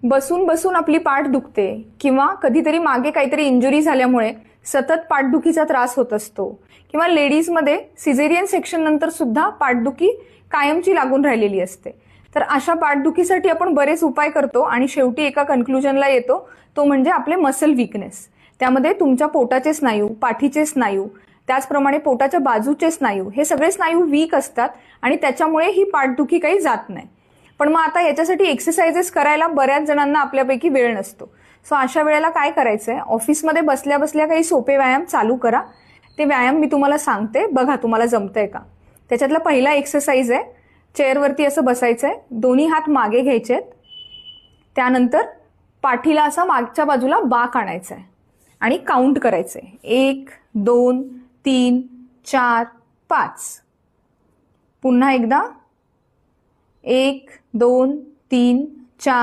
बसून बसून आपली पाठ दुखते किंवा कधीतरी मागे काहीतरी इंजुरी झाल्यामुळे सतत पाठदुखीचा त्रास होत असतो किंवा लेडीजमध्ये सिझेरियन सेक्शन नंतर सुद्धा पाठदुखी कायमची लागून राहिलेली असते. तर अशा पाठदुखीसाठी आपण बरेच उपाय करतो आणि शेवटी एका कन्क्लुजनला येतो, तो म्हणजे आपले मसल विकनेस. त्यामध्ये तुमच्या पोटाचे स्नायू, पाठीचे स्नायू, त्याचप्रमाणे पोटाच्या बाजूचे स्नायू, हे सगळे स्नायू वीक असतात आणि त्याच्यामुळे ही पाठदुखी काही जात नाही. पण मग आता याच्यासाठी एक्सरसाइजेस करायला बऱ्याच जणांना आपल्यापैकी वेळ नसतो. सो अशा वेळेला काय करायचंय, ऑफिसमध्ये बसल्या बसल्या काही सोपे व्यायाम चालू करा. ते व्यायाम मी तुम्हाला सांगते, बघा तुम्हाला जमतंय का. त्याच्यातला पहिला एक्सरसाइज आहे, चेअरवरती असं बसायचंय, दोन्ही हात मागे घ्यायचेत, त्यानंतर पाठीला असा मागच्या बाजूला बाक आणायचा आहे आणि काउंट करायचंय. 1 2 3 4 5. पुन्हा एकदा 1 2 3